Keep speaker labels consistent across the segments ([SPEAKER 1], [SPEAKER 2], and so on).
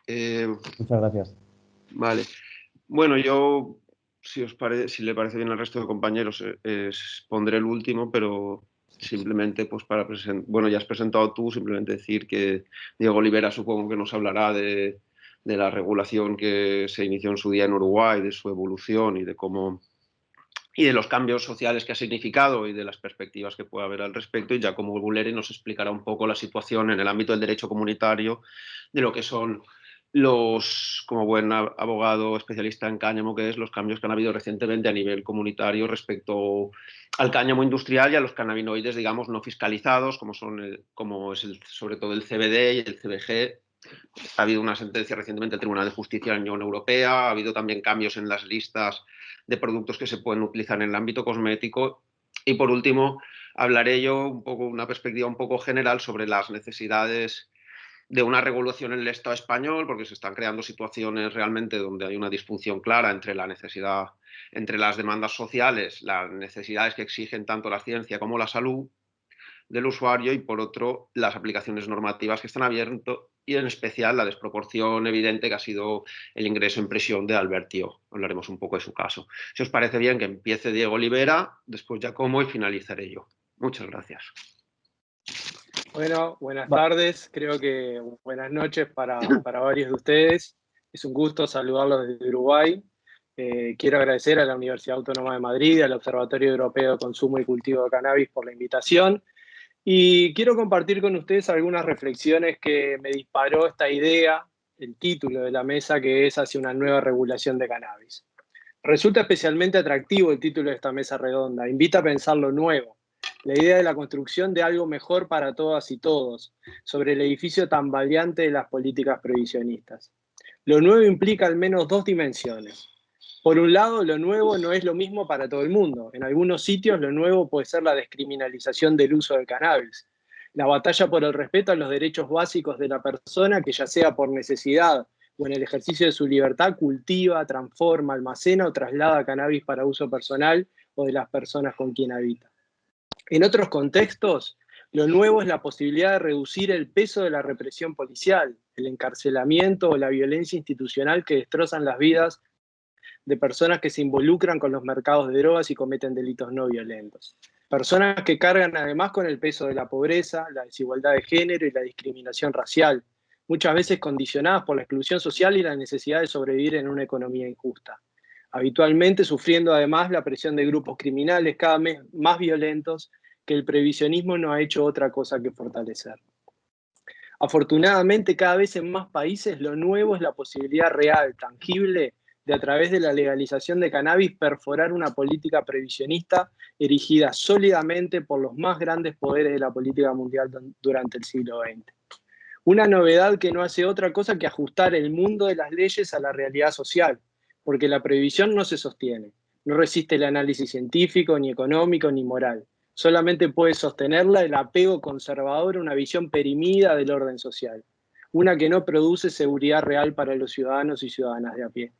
[SPEAKER 1] Eh,
[SPEAKER 2] Muchas gracias.
[SPEAKER 1] vale. Bueno, yo, si le parece bien al resto de compañeros, pondré el último, pero simplemente pues para presentar, bueno, ya has presentado tú, simplemente decir que Diego Olivera supongo que nos hablará de la regulación que se inició en su día en Uruguay, de su evolución y de cómo y de los cambios sociales que ha significado y de las perspectivas que puede haber al respecto. Y Giacomo Bulleri nos explicará un poco la situación en el ámbito del derecho comunitario, de lo que son como buen abogado especialista en cáñamo, que es los cambios que han habido recientemente a nivel comunitario respecto al cáñamo industrial y a los cannabinoides, digamos, no fiscalizados, como es sobre todo el CBD y el CBG. Ha habido una sentencia recientemente del Tribunal de Justicia de la Unión Europea, ha habido también cambios en las listas de productos que se pueden utilizar en el ámbito cosmético. Y por último, hablaré yo una perspectiva un poco general sobre las necesidades de una regulación en el Estado español, porque se están creando situaciones realmente donde hay una disfunción clara entre la necesidad, entre las demandas sociales, las necesidades que exigen tanto la ciencia como la salud del usuario y por otro las aplicaciones normativas que están abiertas y en especial la desproporción evidente que ha sido el ingreso en prisión de Albertio. Hablaremos un poco de su caso. Si os parece bien que empiece Diego Olivera, después Giacomo y finalizaré yo. Muchas gracias.
[SPEAKER 3] Bueno, buenas tardes, creo que buenas noches para varios de ustedes. Es un gusto saludarlos desde Uruguay. Quiero agradecer a la Universidad Autónoma de Madrid y al Observatorio Europeo de Consumo y Cultivo de Cannabis por la invitación. Y quiero compartir con ustedes algunas reflexiones que me disparó esta idea, el título de la mesa, que es hacia una nueva regulación de cannabis. Resulta especialmente atractivo el título de esta mesa redonda. Invita a pensar lo nuevo, la idea de la construcción de algo mejor para todas y todos, sobre el edificio tambaleante de las políticas prohibicionistas. Lo nuevo implica al menos dos dimensiones. Por un lado, lo nuevo no es lo mismo para todo el mundo. En algunos sitios lo nuevo puede ser la descriminalización del uso del cannabis, la batalla por el respeto a los derechos básicos de la persona, que ya sea por necesidad o en el ejercicio de su libertad cultiva, transforma, almacena o traslada cannabis para uso personal o de las personas con quien habita. En otros contextos, lo nuevo es la posibilidad de reducir el peso de la represión policial, el encarcelamiento o la violencia institucional que destrozan las vidas de personas que se involucran con los mercados de drogas y cometen delitos no violentos. Personas que cargan además con el peso de la pobreza, la desigualdad de género y la discriminación racial, muchas veces condicionadas por la exclusión social y la necesidad de sobrevivir en una economía injusta. Habitualmente sufriendo además la presión de grupos criminales cada vez más violentos que el prohibicionismo no ha hecho otra cosa que fortalecer. Afortunadamente, cada vez en más países lo nuevo es la posibilidad real, tangible, de a través de la legalización de cannabis perforar una política prohibicionista erigida sólidamente por los más grandes poderes de la política mundial durante el siglo XX. Una novedad que no hace otra cosa que ajustar el mundo de las leyes a la realidad social, porque la prohibición no se sostiene, no resiste el análisis científico, ni económico, ni moral. Solamente puede sostenerla el apego conservador a una visión perimida del orden social, una que no produce seguridad real para los ciudadanos y ciudadanas de a pie.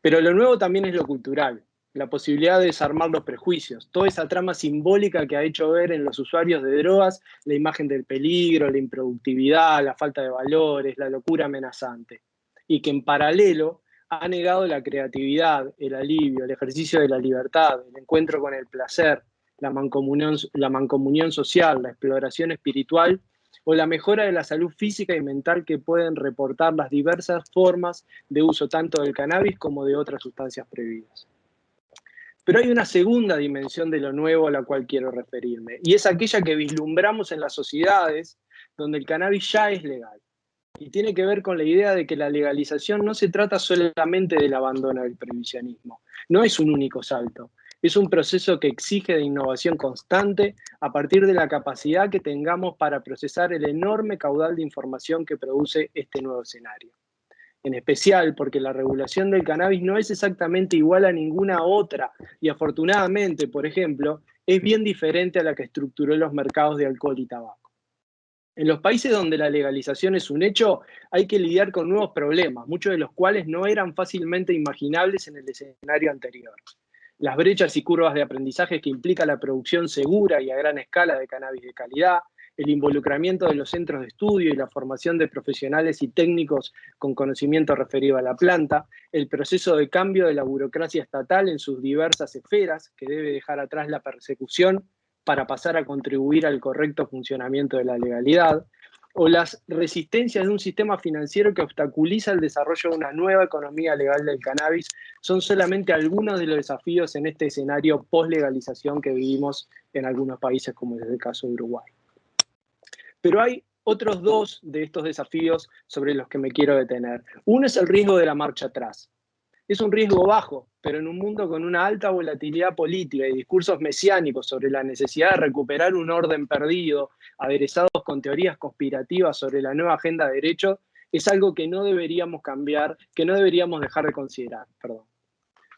[SPEAKER 3] Pero lo nuevo también es lo cultural, la posibilidad de desarmar los prejuicios, toda esa trama simbólica que ha hecho ver en los usuarios de drogas la imagen del peligro, la improductividad, la falta de valores, la locura amenazante, y que en paralelo ha negado la creatividad, el alivio, el ejercicio de la libertad, el encuentro con el placer, la mancomunión social, la exploración espiritual o la mejora de la salud física y mental que pueden reportar las diversas formas de uso tanto del cannabis como de otras sustancias prohibidas. Pero hay una segunda dimensión de lo nuevo a la cual quiero referirme, y es aquella que vislumbramos en las sociedades donde el cannabis ya es legal. Y tiene que ver con la idea de que la legalización no se trata solamente del abandono del prohibicionismo, no es un único salto, es un proceso que exige de innovación constante a partir de la capacidad que tengamos para procesar el enorme caudal de información que produce este nuevo escenario. En especial porque la regulación del cannabis no es exactamente igual a ninguna otra y afortunadamente, por ejemplo, es bien diferente a la que estructuró los mercados de alcohol y tabaco. En los países donde la legalización es un hecho, hay que lidiar con nuevos problemas, muchos de los cuales no eran fácilmente imaginables en el escenario anterior. Las brechas y curvas de aprendizaje que implica la producción segura y a gran escala de cannabis de calidad, el involucramiento de los centros de estudio y la formación de profesionales y técnicos con conocimiento referido a la planta, el proceso de cambio de la burocracia estatal en sus diversas esferas, que debe dejar atrás la persecución para pasar a contribuir al correcto funcionamiento de la legalidad, o las resistencias de un sistema financiero que obstaculiza el desarrollo de una nueva economía legal del cannabis, son solamente algunos de los desafíos en este escenario post-legalización que vivimos en algunos países, como es el caso de Uruguay. Pero hay otros dos de estos desafíos sobre los que me quiero detener. Uno es el riesgo de la marcha atrás. Es un riesgo bajo, pero en un mundo con una alta volatilidad política y discursos mesiánicos sobre la necesidad de recuperar un orden perdido, aderezados con teorías conspirativas sobre la nueva agenda de derechos, es algo que no deberíamos cambiar, que no deberíamos dejar de considerar.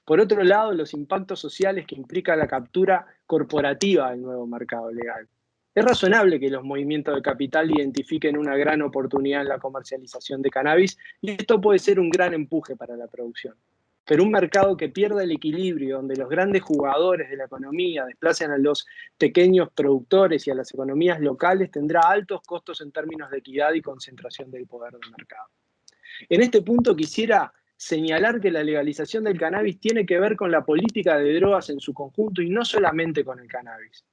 [SPEAKER 3] Por otro lado, los impactos sociales que implica la captura corporativa del nuevo mercado legal. Es razonable que los movimientos de capital identifiquen una gran oportunidad en la comercialización de cannabis y esto puede ser un gran empuje para la producción. Pero un mercado que pierda el equilibrio, donde los grandes jugadores de la economía desplacen a los pequeños productores y a las economías locales, tendrá altos costos en términos de equidad y concentración del poder del mercado. En este punto quisiera señalar que la legalización del cannabis tiene que ver con la política de drogas en su conjunto y no solamente con el cannabis.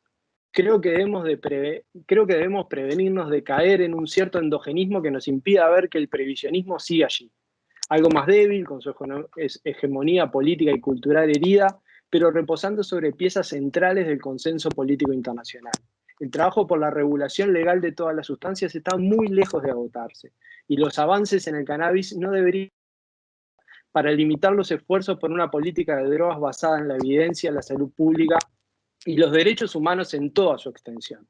[SPEAKER 3] Creo que debemos prevenirnos de caer en un cierto endogenismo que nos impida ver que el previsionismo sigue allí. Algo más débil, con su hegemonía política y cultural herida, pero reposando sobre piezas centrales del consenso político internacional. El trabajo por la regulación legal de todas las sustancias está muy lejos de agotarse, y los avances en el cannabis no deberían para limitar los esfuerzos por una política de drogas basada en la evidencia, la salud pública y los derechos humanos en toda su extensión.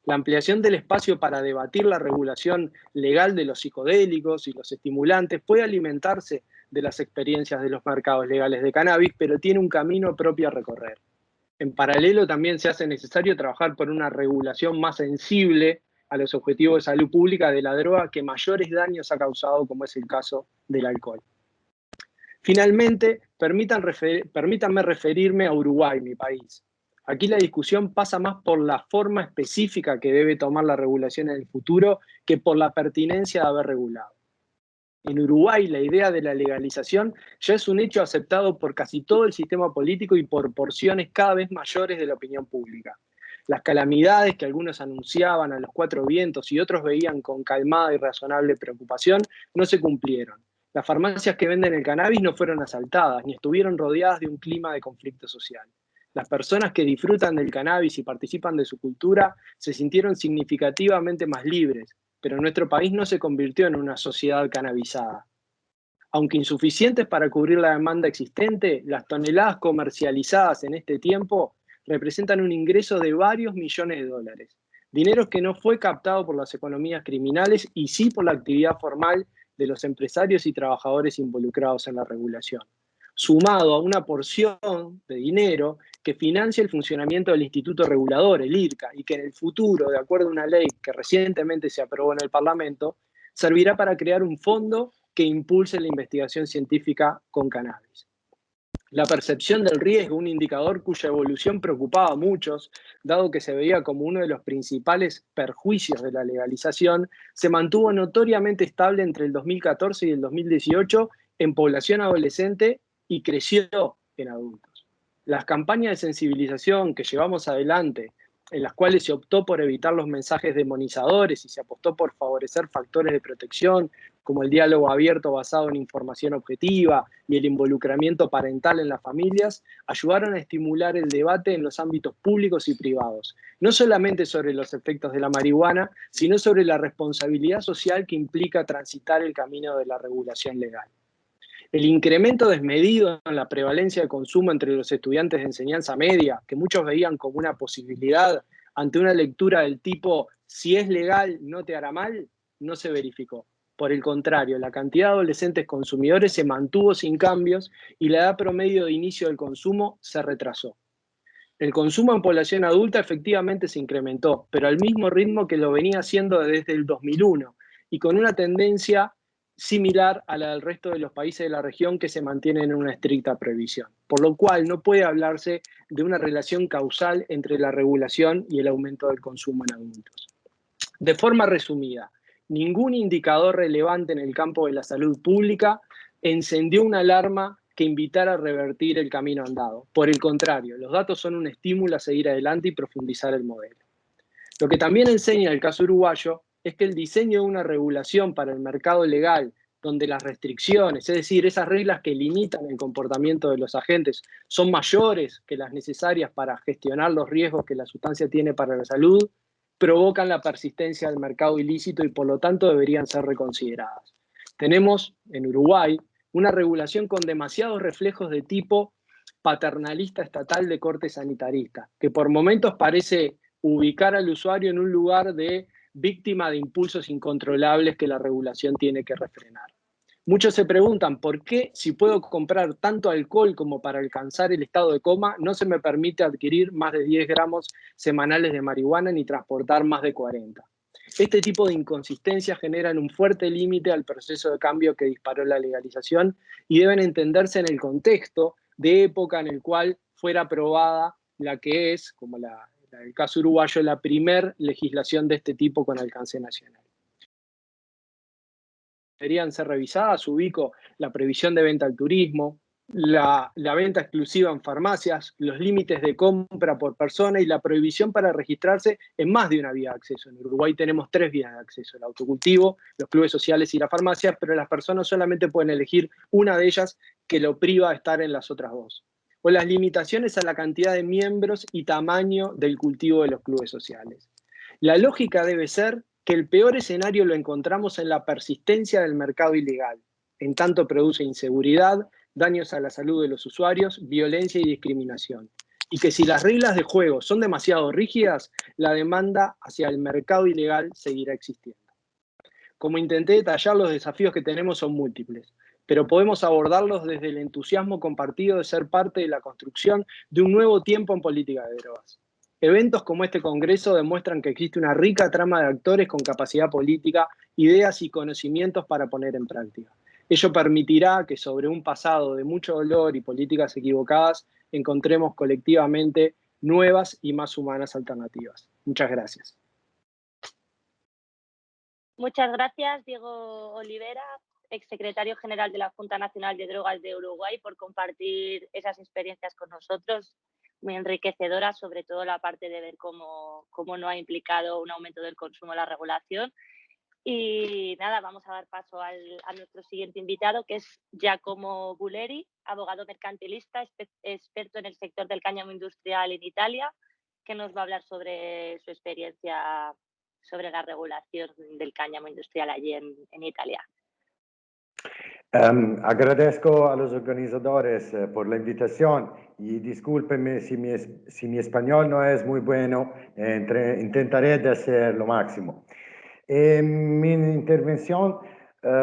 [SPEAKER 3] La ampliación del espacio para debatir la regulación legal de los psicodélicos y los estimulantes puede alimentarse de las experiencias de los mercados legales de cannabis, pero tiene un camino propio a recorrer. En paralelo, también se hace necesario trabajar por una regulación más sensible a los objetivos de salud pública de la droga que mayores daños ha causado, como es el caso del alcohol. Finalmente, permítanme referirme a Uruguay, mi país. Aquí la discusión pasa más por la forma específica que debe tomar la regulación en el futuro que por la pertinencia de haber regulado. En Uruguay, la idea de la legalización ya es un hecho aceptado por casi todo el sistema político y por porciones cada vez mayores de la opinión pública. Las calamidades que algunos anunciaban a los cuatro vientos y otros veían con calmada y razonable preocupación no se cumplieron. Las farmacias que venden el cannabis no fueron asaltadas ni estuvieron rodeadas de un clima de conflicto social. Las personas que disfrutan del cannabis y participan de su cultura se sintieron significativamente más libres, pero nuestro país no se convirtió en una sociedad cannabisada. Aunque insuficientes para cubrir la demanda existente, las toneladas comercializadas en este tiempo representan un ingreso de varios millones de dólares. Dinero que no fue captado por las economías criminales y sí por la actividad formal de los empresarios y trabajadores involucrados en la regulación, sumado a una porción de dinero que financia el funcionamiento del Instituto Regulador, el IRCA, y que en el futuro, de acuerdo a una ley que recientemente se aprobó en el Parlamento, servirá para crear un fondo que impulse la investigación científica con cannabis. La percepción del riesgo, un indicador cuya evolución preocupaba a muchos, dado que se veía como uno de los principales perjuicios de la legalización, se mantuvo notoriamente estable entre el 2014 y el 2018 en población adolescente y creció en adultos. Las campañas de sensibilización que llevamos adelante, en las cuales se optó por evitar los mensajes demonizadores y se apostó por favorecer factores de protección, como el diálogo abierto basado en información objetiva y el involucramiento parental en las familias, ayudaron a estimular el debate en los ámbitos públicos y privados, no solamente sobre los efectos de la marihuana, sino sobre la responsabilidad social que implica transitar el camino de la regulación legal. El incremento desmedido en la prevalencia de consumo entre los estudiantes de enseñanza media, que muchos veían como una posibilidad ante una lectura del tipo «si es legal, no te hará mal», no se verificó. Por el contrario, la cantidad de adolescentes consumidores se mantuvo sin cambios y la edad promedio de inicio del consumo se retrasó. El consumo en población adulta efectivamente se incrementó, pero al mismo ritmo que lo venía haciendo desde el 2001 y con una tendencia similar a la del resto de los países de la región que se mantienen en una estricta prohibición. Por lo cual no puede hablarse de una relación causal entre la regulación y el aumento del consumo en adultos. De forma resumida, ningún indicador relevante en el campo de la salud pública encendió una alarma que invitara a revertir el camino andado. Por el contrario, los datos son un estímulo a seguir adelante y profundizar el modelo. Lo que también enseña el caso uruguayo es que el diseño de una regulación para el mercado legal, donde las restricciones, es decir, esas reglas que limitan el comportamiento de los agentes, son mayores que las necesarias para gestionar los riesgos que la sustancia tiene para la salud, provocan la persistencia del mercado ilícito y por lo tanto deberían ser reconsideradas. Tenemos en Uruguay una regulación con demasiados reflejos de tipo paternalista estatal de corte sanitarista, que por momentos parece ubicar al usuario en un lugar de víctima de impulsos incontrolables que la regulación tiene que refrenar. Muchos se preguntan por qué, si puedo comprar tanto alcohol como para alcanzar el estado de coma, no se me permite adquirir más de 10 gramos semanales de marihuana ni transportar más de 40. Este tipo de inconsistencias generan un fuerte límite al proceso de cambio que disparó la legalización y deben entenderse en el contexto de época en el cual fuera aprobada la que es, como el caso uruguayo, la primer legislación de este tipo con alcance nacional. Deberían ser revisadas, ubico la previsión de venta al turismo, la venta exclusiva en farmacias, los límites de compra por persona y la prohibición para registrarse en más de una vía de acceso. En Uruguay tenemos 3 vías de acceso: el autocultivo, los clubes sociales y las farmacias, pero las personas solamente pueden elegir una de ellas, que lo priva de estar en las otras 2. O las limitaciones a la cantidad de miembros y tamaño del cultivo de los clubes sociales. La lógica debe ser que el peor escenario lo encontramos en la persistencia del mercado ilegal, en tanto produce inseguridad, daños a la salud de los usuarios, violencia y discriminación. Y que si las reglas de juego son demasiado rígidas, la demanda hacia el mercado ilegal seguirá existiendo. Como intenté detallar, los desafíos que tenemos son múltiples, pero podemos abordarlos desde el entusiasmo compartido de ser parte de la construcción de un nuevo tiempo en política de drogas. Eventos como este Congreso demuestran que existe una rica trama de actores con capacidad política, ideas y conocimientos para poner en práctica. Ello permitirá que sobre un pasado de mucho dolor y políticas equivocadas encontremos colectivamente nuevas y más humanas alternativas. Muchas gracias.
[SPEAKER 2] Muchas gracias, Diego Olivera, exsecretario general de la Junta Nacional de Drogas de Uruguay, por compartir esas experiencias con nosotros, muy enriquecedoras, sobre todo la parte de ver cómo no ha implicado un aumento del consumo la regulación. Y nada, vamos a dar paso a nuestro siguiente invitado, que es Giacomo Bulleri, abogado mercantilista, experto en el sector del cáñamo industrial en Italia, que nos va a hablar sobre su experiencia sobre la regulación del cáñamo industrial allí en Italia.
[SPEAKER 4] Agradezco a los organizadores por la invitación y discúlpenme si mi español no es muy bueno, intentaré de hacer lo máximo. En mi intervención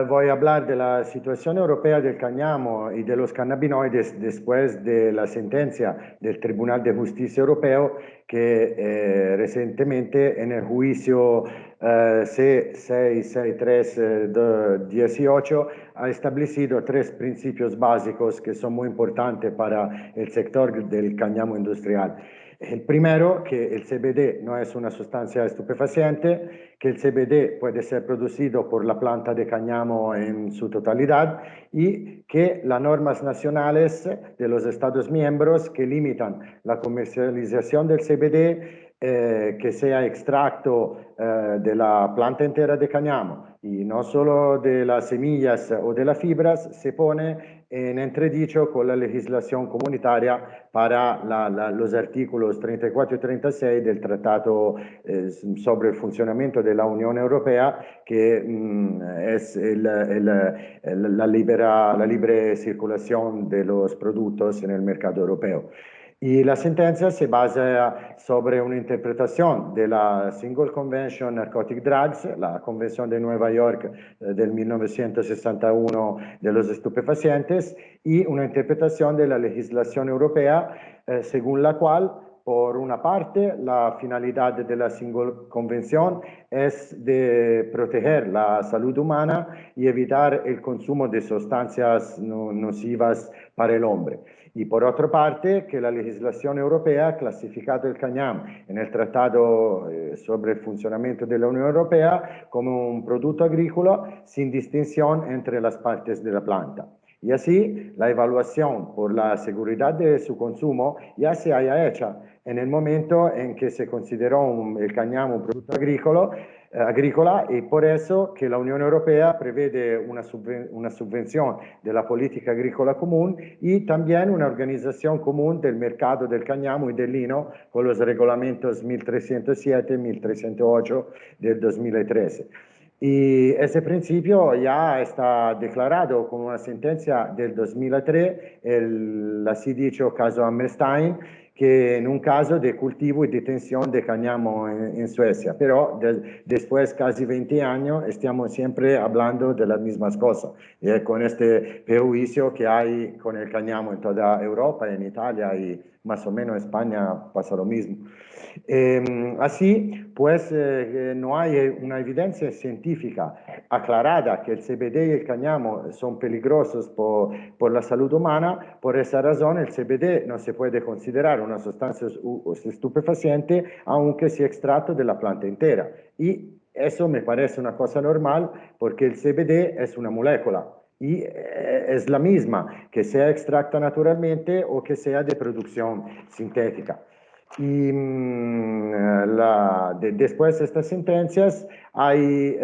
[SPEAKER 4] voy a hablar de la situación europea del cáñamo y de los cannabinoides después de la sentencia del Tribunal de Justicia Europeo que recientemente en el juicio C663-18 ha establecido 3 principios básicos que son muy importantes para el sector del cáñamo industrial. El primero, que el CBD no es una sustancia estupefaciente, que el CBD puede ser producido por la planta de cáñamo en su totalidad y que las normas nacionales de los Estados miembros que limitan la comercialización del CBD, que sea extracto de la planta entera de cáñamo y no solo de las semillas o de las fibras, se pone en entredicho con la legislación comunitaria para los artículos 34 y 36 del Tratado sobre el funcionamiento de la Unión Europea, que es la libre circulación de los productos en el mercado europeo. Y la sentencia se basa sobre una interpretación de la Single Convention Narcotic Drugs, la Convención de Nueva York del 1961 de los estupefacientes, y una interpretación de la legislación europea según la cual, por una parte, la finalidad de la Single Convention es de proteger la salud humana y evitar el consumo de sustancias nocivas para el hombre. Y por otra parte, que la legislación europea ha clasificado el cañam en el Tratado sobre el funcionamiento de la Unión Europea como un producto agrícola sin distinción entre las partes de la planta. Y así, la evaluación por la seguridad de su consumo ya se haya hecha en el momento en que se consideró el cañamo un producto agrícola y por eso que la Unión Europea prevede una subvención de la política agrícola común y también una organización común del mercado del cañamo y del lino con los reglamentos 1307 y 1308 del 2013. Y ese principio ya está declarado con una sentencia del 2003, el así dicho caso Hammerstein, que en un caso de cultivo y detención de cáñamo en Suecia, pero después casi 20 años estamos siempre hablando de las mismas cosas, con este prejuicio que hay con el cáñamo en toda Europa, en Italia y más o menos en España pasa lo mismo. Así, pues, no hay una evidencia científica aclarada que el CBD y el cáñamo son peligrosos por la salud humana. Por esa razón, el CBD no se puede considerar una sustancia estupefaciente, aunque sea extracto de la planta entera. Y eso me parece una cosa normal, porque el CBD es una molécula y es la misma, que sea extracta naturalmente o que sea de producción sintética. Y después de estas sentencias hay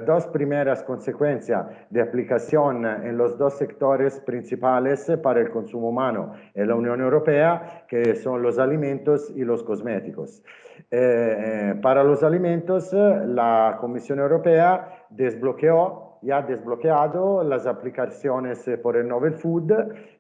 [SPEAKER 4] dos primeras consecuencias de aplicación en los dos sectores principales para el consumo humano en la Unión Europea, que son los alimentos y los cosméticos. Para los alimentos, la Comisión Europea ya ha desbloqueado las aplicaciones por el Novel Food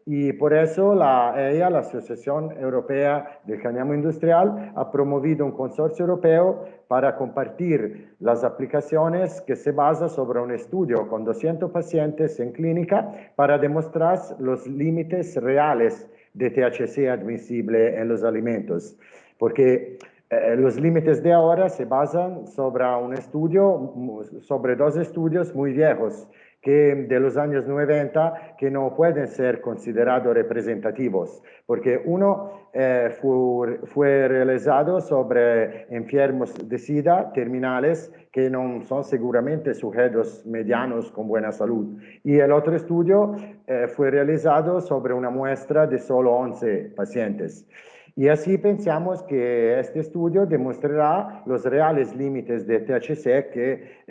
[SPEAKER 4] y por eso la Asociación Europea del Cáñamo Industrial, ha promovido un consorcio europeo para compartir las aplicaciones que se basa sobre un estudio con 200 pacientes en clínica para demostrar los límites reales de THC admisible en los alimentos. Porque los límites de ahora se basan sobre sobre dos estudios muy viejos, de los años 90, que no pueden ser considerados representativos, porque uno fue realizado sobre enfermos de SIDA terminales que no son seguramente sujetos medianos con buena salud, y el otro estudio fue realizado sobre una muestra de solo 11 pacientes. Y así pensamos que este estudio demostrará los reales límites de THC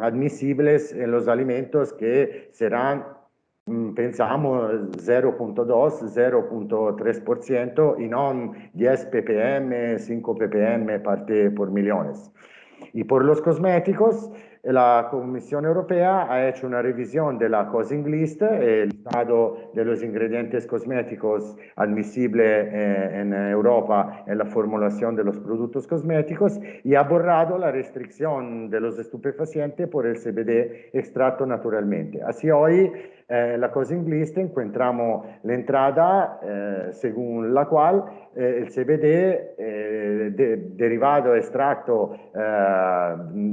[SPEAKER 4] admisibles en los alimentos, que serán, pensamos, 0.2, 0.3% y no 10 ppm, 5 ppm parte por millones. Y por los cosméticos, la Comisión Europea ha hecho una revisión de la Cosing List, el listado de los ingredientes cosméticos admisibles en Europa en la formulación de los productos cosméticos, y ha borrado la restricción de los estupefacientes por el CBD extracto naturalmente. Así hoy la Cosing List encontramos la entrada según la cual el CBD derivado extracto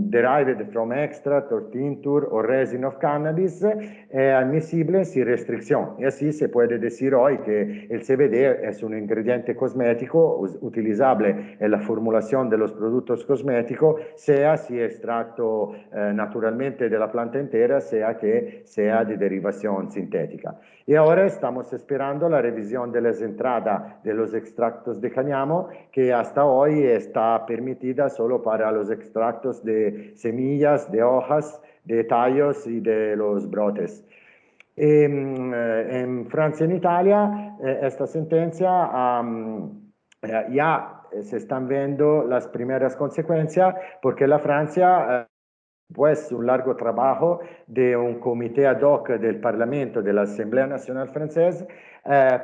[SPEAKER 4] derived from extract or tincture or resin of cannabis es admisible sin restricción. Y así se puede decir hoy que el CBD es un ingrediente cosmético utilizable en la formulación de los productos cosméticos, sea si extracto naturalmente de la planta entera, sea que sea de derivación sintética. Y ahora estamos esperando la revisión de las entradas de los extractos de cáñamo, que hasta hoy está permitida solo para los extractos de semillas, de hojas, de tallos y de los brotes. En Francia y en Italia, esta sentencia ya se están viendo las primeras consecuencias, porque la Francia, pues un largo trabajo de un comité ad hoc del Parlamento de la Asamblea Nacional Francesa,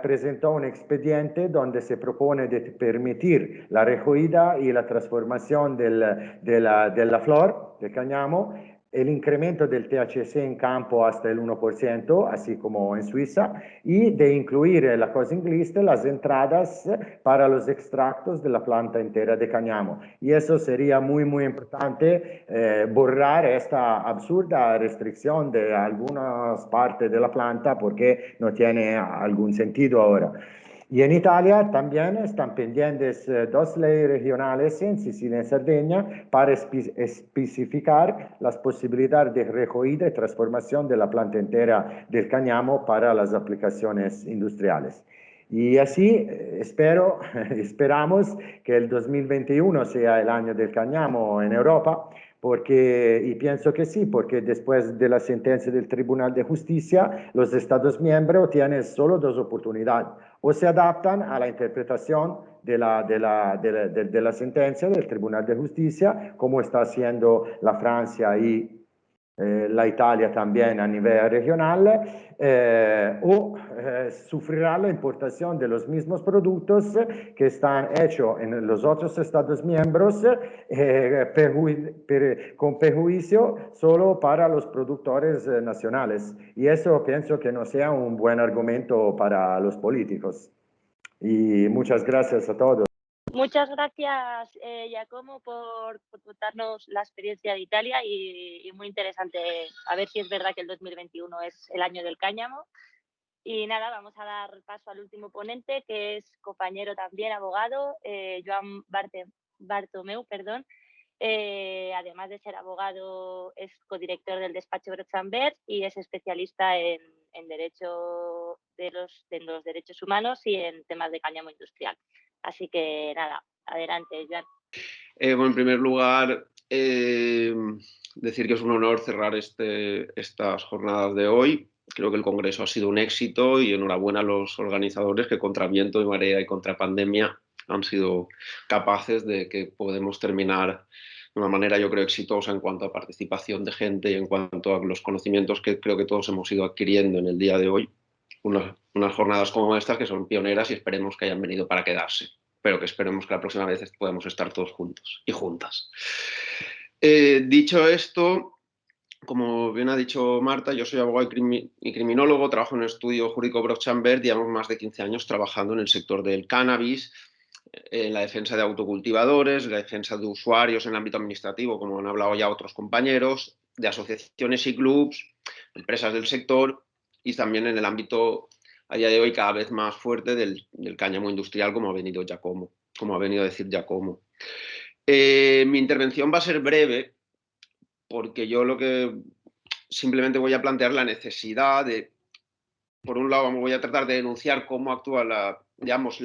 [SPEAKER 4] presentó un expediente donde se propone de permitir la recogida y la transformación de la flor, del cáñamo, el incremento del THC en campo hasta el 1%, así como en Suiza, y de incluir en la costing list las entradas para los extractos de la planta entera de cáñamo. Y eso sería muy, muy importante, borrar esta absurda restricción de algunas partes de la planta porque no tiene algún sentido ahora. Y en Italia también están pendientes dos leyes regionales en Sicilia y en Cerdeña para especificar las posibilidades de recogida y transformación de la planta entera del cáñamo para las aplicaciones industriales. Y así esperamos que el 2021 sea el año del cáñamo en Europa, y pienso que sí, porque después de la sentencia del Tribunal de Justicia, los Estados miembros tienen solo dos oportunidades: o se adaptan a la interpretación de la sentencia del Tribunal de Justicia, como está haciendo la Francia y la Italia también a nivel regional, o sufrirá la importación de los mismos productos que están hechos en los otros Estados miembros, con perjuicio solo para los productores nacionales. Y eso pienso que no sea un buen argumento para los políticos. Y muchas gracias a todos.
[SPEAKER 2] Muchas gracias, Giacomo, por contarnos la experiencia de Italia y muy interesante a ver si es verdad que el 2021 es el año del cáñamo. Y nada, vamos a dar paso al último ponente, que es compañero también, abogado, Joan Bartomeu, perdón. Además de ser abogado, es codirector del despacho Brochambert y es especialista en derecho de los derechos humanos y en temas de cáñamo industrial. Así que nada, adelante, Joan.
[SPEAKER 1] Bueno, en primer lugar, decir que es un honor cerrar estas jornadas de hoy. Creo que el Congreso ha sido un éxito y enhorabuena a los organizadores que contra viento y marea y contra pandemia han sido capaces de que podemos terminar de una manera, yo creo, exitosa en cuanto a participación de gente y en cuanto a los conocimientos que creo que todos hemos ido adquiriendo en el día de hoy. Unas jornadas como estas que son pioneras y esperemos que hayan venido para quedarse, pero que esperemos que la próxima vez podamos estar todos juntos y juntas. Dicho esto, como bien ha dicho Marta, yo soy abogado y criminólogo, trabajo en el estudio jurídico Brochambert, llevamos más de 15 años trabajando en el sector del cannabis, en la defensa de autocultivadores, la defensa de usuarios en el ámbito administrativo, como han hablado ya otros compañeros, de asociaciones y clubs, empresas del sector y también en el ámbito a día de hoy cada vez más fuerte del cáñamo industrial, como ha venido a decir Giacomo. Mi intervención va a ser breve porque yo simplemente voy a plantear la necesidad de, por un lado, voy a tratar de denunciar cómo actúa la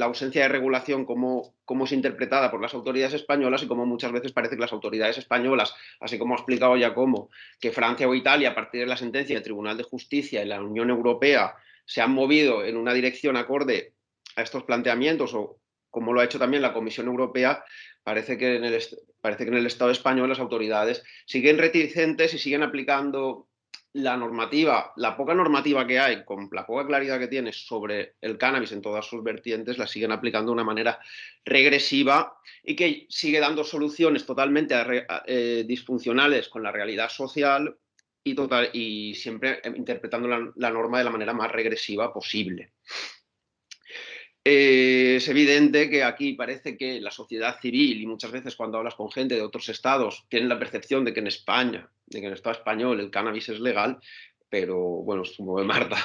[SPEAKER 1] ausencia de regulación, cómo es interpretada por las autoridades españolas y cómo muchas veces parece que las autoridades españolas, así como ha explicado Giacomo, que Francia o Italia, a partir de la sentencia del Tribunal de Justicia y la Unión Europea, se han movido en una dirección acorde a estos planteamientos, o como lo ha hecho también la Comisión Europea, parece que en el Estado español las autoridades siguen reticentes y siguen aplicando la poca normativa que hay, con la poca claridad que tiene sobre el cannabis en todas sus vertientes, la siguen aplicando de una manera regresiva y que sigue dando soluciones totalmente disfuncionales con la realidad social y siempre interpretando la norma de la manera más regresiva posible. Es evidente que aquí parece que la sociedad civil, y muchas veces cuando hablas con gente de otros estados, tienen la percepción de que en España, de que en el Estado español el cannabis es legal, pero bueno, como Marta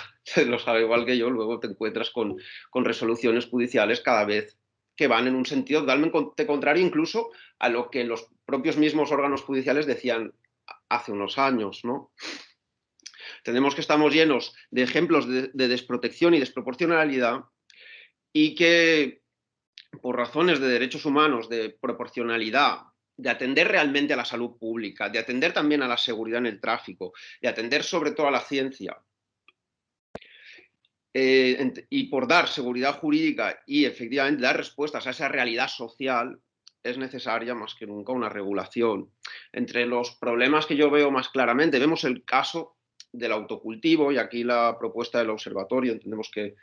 [SPEAKER 1] lo sabe igual que yo, luego te encuentras con resoluciones judiciales cada vez que van en un sentido totalmente contrario incluso a lo que los propios mismos órganos judiciales decían hace unos años, ¿no? Entendemos que estamos llenos de ejemplos de desprotección y desproporcionalidad y que por razones de derechos humanos, de proporcionalidad, de atender realmente a la salud pública, de atender también a la seguridad en el tráfico, de atender sobre todo a la ciencia, y por dar seguridad jurídica y efectivamente dar respuestas a esa realidad social, es necesaria más que nunca una regulación. Entre los problemas que yo veo más claramente, vemos el caso del autocultivo, y aquí la propuesta del observatorio entendemos que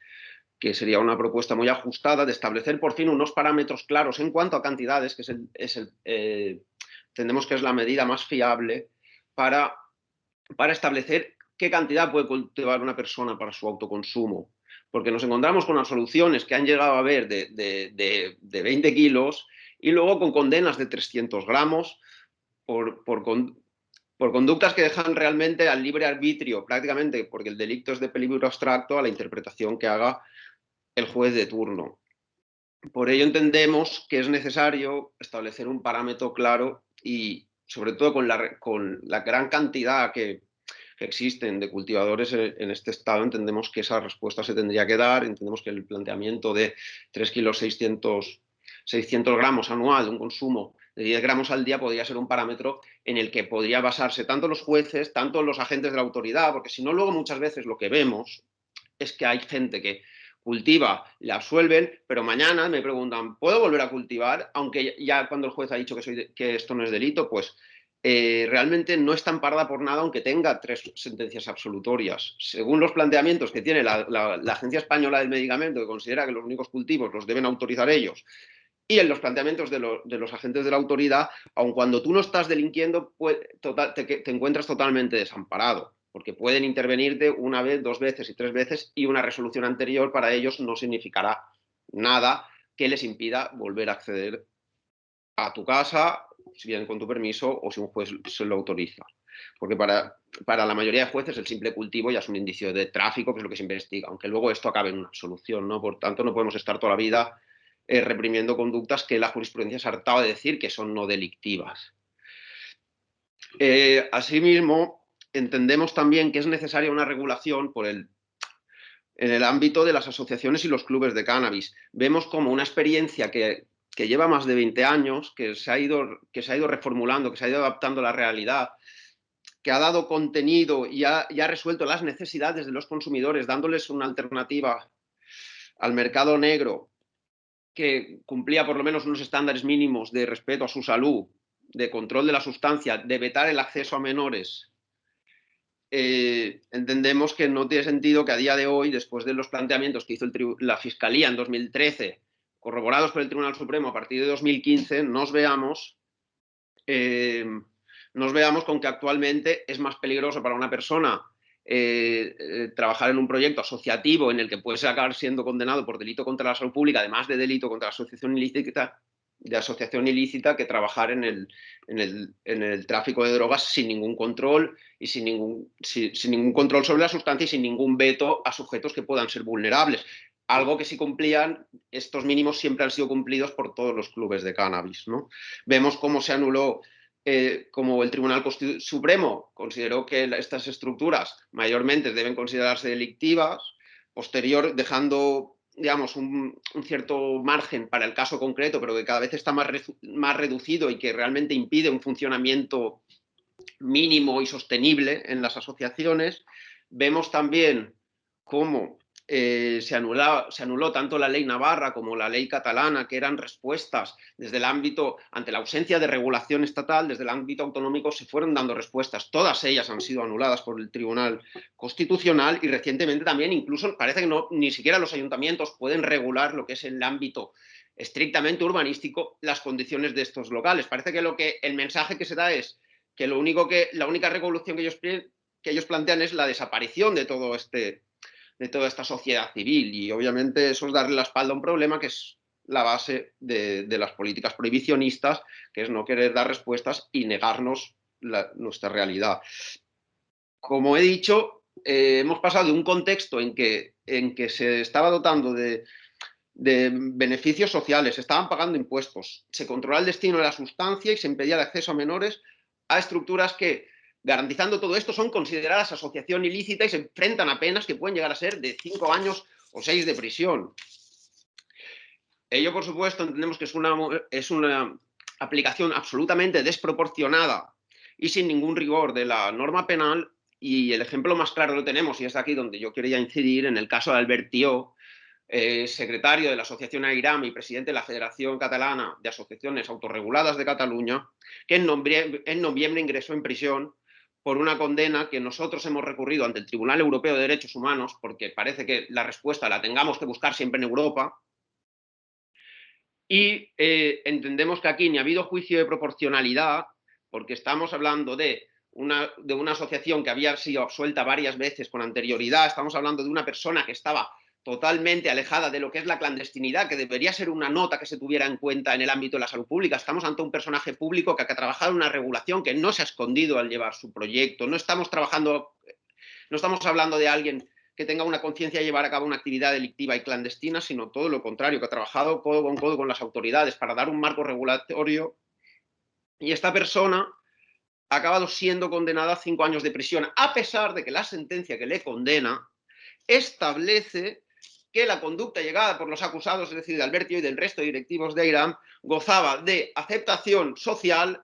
[SPEAKER 1] sería una propuesta muy ajustada de establecer por fin unos parámetros claros en cuanto a cantidades, que entendemos que es la medida más fiable para para establecer qué cantidad puede cultivar una persona para su autoconsumo. Porque nos encontramos con unas soluciones que han llegado a ver de 20 kilos y luego con condenas de 300 gramos por conductas que dejan realmente al libre arbitrio, prácticamente porque el delito es de peligro abstracto, a la interpretación que haga el juez de turno. Por ello entendemos que es necesario establecer un parámetro claro y, sobre todo, con la gran cantidad que existen de cultivadores en este estado, entendemos que esa respuesta se tendría que dar. Entendemos que el planteamiento de 3 kilos 600 gramos anual de un consumo de 10 gramos al día podría ser un parámetro en el que podría basarse tanto los jueces, tanto los agentes de la autoridad, porque si no, luego muchas veces lo que vemos es que hay gente que cultiva, le absuelven, pero mañana me preguntan, ¿puedo volver a cultivar? Aunque ya cuando el juez ha dicho que esto no es delito, pues realmente no está amparada por nada, aunque tenga 3 sentencias absolutorias. Según los planteamientos que tiene la Agencia Española del Medicamento, que considera que los únicos cultivos los deben autorizar ellos, y en los planteamientos de los agentes de la autoridad, aun cuando tú no estás delinquiendo, te encuentras totalmente desamparado, porque pueden intervenirte una vez, 2 veces y 3 veces, y una resolución anterior para ellos no significará nada que les impida volver a acceder a tu casa, si bien con tu permiso o si un juez se lo autoriza. Porque para la mayoría de jueces el simple cultivo ya es un indicio de tráfico, que es lo que se investiga, aunque luego esto acabe en una absolución, ¿no? Por tanto, no podemos estar toda la vida reprimiendo conductas que la jurisprudencia se ha hartado de decir que son no delictivas. Asimismo, entendemos también que es necesaria una regulación en el ámbito de las asociaciones y los clubes de cannabis. Vemos como una experiencia que lleva más de 20 años, que se ha ido reformulando, que se ha ido adaptando a la realidad, que ha dado contenido y ha resuelto las necesidades de los consumidores, dándoles una alternativa al mercado negro que cumplía por lo menos unos estándares mínimos de respeto a su salud, de control de la sustancia, de vetar el acceso a menores. Entendemos que no tiene sentido que a día de hoy, después de los planteamientos que hizo la Fiscalía en 2013, corroborados por el Tribunal Supremo a partir de 2015, nos veamos con que actualmente es más peligroso para una persona trabajar en un proyecto asociativo en el que puede acabar siendo condenado por delito contra la salud pública, además de delito contra la asociación ilícita, que trabajar en el tráfico de drogas sin ningún control y sin ningún control sobre la sustancia y sin ningún veto a sujetos que puedan ser vulnerables. Algo que sí cumplían, estos mínimos siempre han sido cumplidos por todos los clubes de cannabis, ¿no? Vemos cómo se anuló, como el Tribunal Supremo consideró que estas estructuras mayormente deben considerarse delictivas, dejando, digamos, un cierto margen para el caso concreto, pero que cada vez está más reducido y que realmente impide un funcionamiento mínimo y sostenible en las asociaciones. Vemos también cómo se anuló tanto la ley navarra como la ley catalana, que eran respuestas desde el ámbito, ante la ausencia de regulación estatal, desde el ámbito autonómico se fueron dando respuestas. Todas ellas han sido anuladas por el Tribunal Constitucional y recientemente también, incluso parece que ni siquiera los ayuntamientos pueden regular lo que es el ámbito estrictamente urbanístico, las condiciones de estos locales. Parece que el mensaje que se da es que la única revolución que ellos plantean es la desaparición de toda esta sociedad civil, y obviamente eso es darle la espalda a un problema que es la base de las políticas prohibicionistas, que es no querer dar respuestas y negarnos nuestra realidad. Como he dicho, hemos pasado de un contexto en que se estaba dotando de beneficios sociales, se estaban pagando impuestos, se controlaba el destino de la sustancia y se impedía el acceso a menores, a estructuras que, garantizando todo esto, son consideradas asociación ilícita y se enfrentan a penas que pueden llegar a ser de 5 años o 6 de prisión. Ello, por supuesto, entendemos que es una aplicación absolutamente desproporcionada y sin ningún rigor de la norma penal, y el ejemplo más claro lo tenemos, y es aquí donde yo quería incidir, en el caso de Albert Thió, secretario de la Asociación AIRAM y presidente de la Federación Catalana de Asociaciones Autorreguladas de Cataluña, que en noviembre ingresó en prisión por una condena que nosotros hemos recurrido ante el Tribunal Europeo de Derechos Humanos, porque parece que la respuesta la tengamos que buscar siempre en Europa. Y entendemos que aquí ni ha habido juicio de proporcionalidad, porque estamos hablando de de una asociación que había sido absuelta varias veces con anterioridad, estamos hablando de una persona que estaba totalmente alejada de lo que es la clandestinidad, que debería ser una nota que se tuviera en cuenta en el ámbito de la salud pública. Estamos ante un personaje público que ha trabajado en una regulación, que no se ha escondido al llevar su proyecto. No estamos hablando de alguien que tenga una conciencia de llevar a cabo una actividad delictiva y clandestina, sino todo lo contrario, que ha trabajado codo con las autoridades para dar un marco regulatorio. Y esta persona ha acabado siendo condenada a 5 años de prisión, a pesar de que la sentencia que le condena establece que la conducta llegada por los acusados, es decir, de Alberto y del resto de directivos de AIRAM, gozaba de aceptación social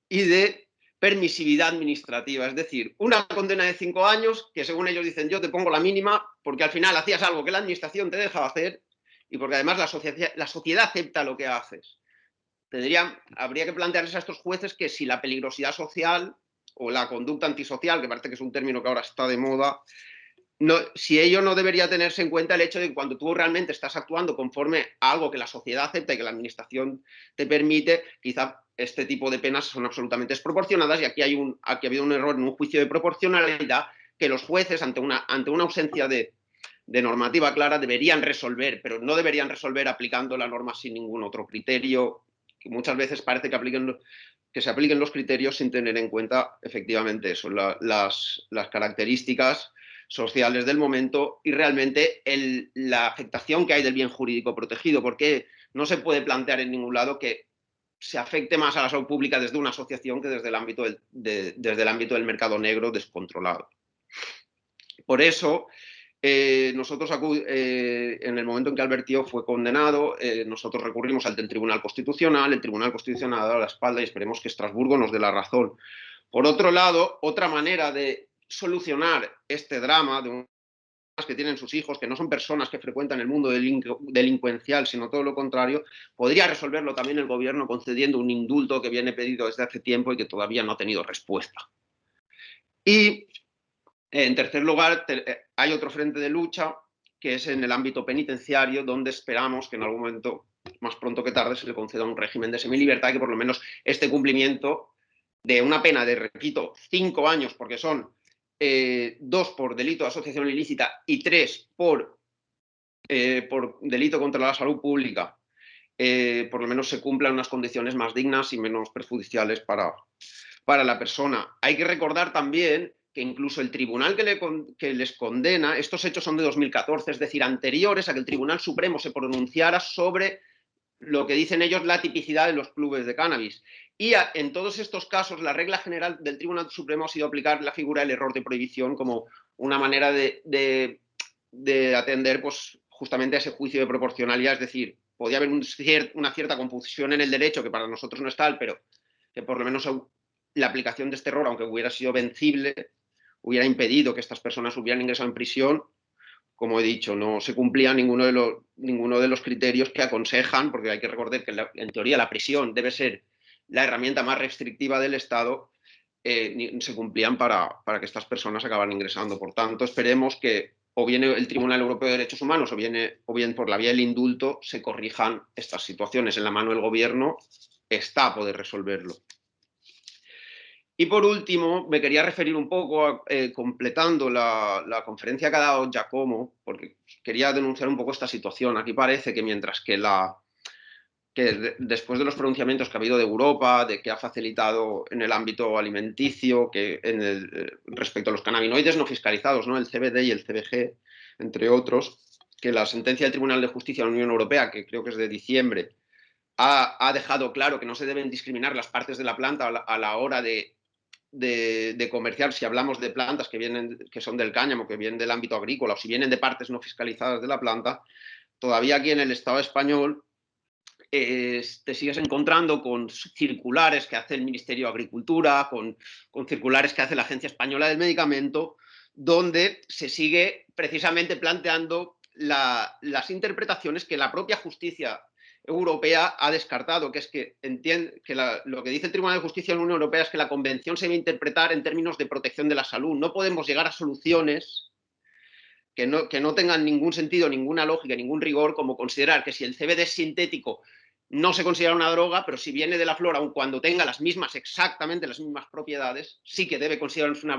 [SPEAKER 1] y de permisividad administrativa. Es decir, una condena de 5 años que, según ellos dicen, yo te pongo la mínima porque al final hacías algo que la administración te dejaba hacer y porque además la sociedad acepta lo que haces. Habría que plantearles a estos jueces que si la peligrosidad social o la conducta antisocial, que parece que es un término que ahora está de moda, si ello no debería tenerse en cuenta el hecho de que cuando tú realmente estás actuando conforme a algo que la sociedad acepta y que la administración te permite, quizá este tipo de penas son absolutamente desproporcionadas, y aquí ha habido un error en un juicio de proporcionalidad que los jueces, ante una ausencia de normativa clara, deberían resolver, pero no deberían resolver aplicando la norma sin ningún otro criterio, que muchas veces parece que se apliquen los criterios sin tener en cuenta efectivamente eso, las características sociales del momento y realmente la afectación que hay del bien jurídico protegido, porque no se puede plantear en ningún lado que se afecte más a la salud pública desde una asociación que desde el ámbito del mercado negro descontrolado. Por eso, nosotros en el momento en que Alberto fue condenado, nosotros recurrimos al Tribunal Constitucional. El Tribunal Constitucional ha dado la espalda y esperemos que Estrasburgo nos dé la razón. Por otro lado, otra manera de solucionar este drama de unas que tienen sus hijos, que no son personas que frecuentan el mundo delincuencial, sino todo lo contrario, podría resolverlo también el gobierno concediendo un indulto que viene pedido desde hace tiempo y que todavía no ha tenido respuesta. Y en tercer lugar, hay otro frente de lucha que es en el ámbito penitenciario, donde esperamos que en algún momento, más pronto que tarde, se le conceda un régimen de semilibertad y que por lo menos este cumplimiento de una pena de, repito, 5 años, porque son 2 por delito de asociación ilícita y 3 por delito contra la salud pública, por lo menos se cumplan unas condiciones más dignas y menos perjudiciales para la persona. Hay que recordar también que incluso el tribunal que les condena, estos hechos son de 2014, es decir, anteriores a que el Tribunal Supremo se pronunciara sobre lo que dicen ellos la tipicidad de los clubes de cannabis. Y en todos estos casos, la regla general del Tribunal Supremo ha sido aplicar la figura del error de prohibición como una manera de atender pues, justamente a ese juicio de proporcionalidad. Es decir, podía haber una cierta confusión en el derecho, que para nosotros no es tal, pero que por lo menos la aplicación de este error, aunque hubiera sido vencible, hubiera impedido que estas personas hubieran ingresado en prisión. Como he dicho, no se cumplía ninguno de los criterios que aconsejan, porque hay que recordar que en teoría la prisión debe ser la herramienta más restrictiva del Estado, se cumplían para que estas personas acabaran ingresando. Por tanto, esperemos que o bien el Tribunal Europeo de Derechos Humanos o bien por la vía del indulto se corrijan estas situaciones. En la mano del gobierno está a poder resolverlo. Y por último, me quería referir un poco, completando la conferencia que ha dado Giacomo, porque quería denunciar un poco esta situación. Aquí parece que mientras que después de los pronunciamientos que ha habido de Europa, de que ha facilitado en el ámbito alimenticio, que respecto a los cannabinoides no fiscalizados, ¿no? El CBD y el CBG, entre otros, que la sentencia del Tribunal de Justicia de la Unión Europea, que creo que es de diciembre, ha dejado claro que no se deben discriminar las partes de la planta a la hora de comerciar, si hablamos de plantas que son del cáñamo, que vienen del ámbito agrícola, o si vienen de partes no fiscalizadas de la planta. Todavía aquí en el Estado español te sigues encontrando con circulares que hace el Ministerio de Agricultura, con circulares que hace la Agencia Española del Medicamento, donde se sigue precisamente planteando las interpretaciones que la propia justicia europea ha descartado, que es que entiende que lo que dice el Tribunal de Justicia de la Unión Europea es que la Convención se debe interpretar en términos de protección de la salud. No podemos llegar a soluciones que no tengan ningún sentido, ninguna lógica, ningún rigor, como considerar que si el CBD es sintético no se considera una droga, pero si viene de la flor, aun cuando tenga exactamente las mismas propiedades, sí que debe considerarse una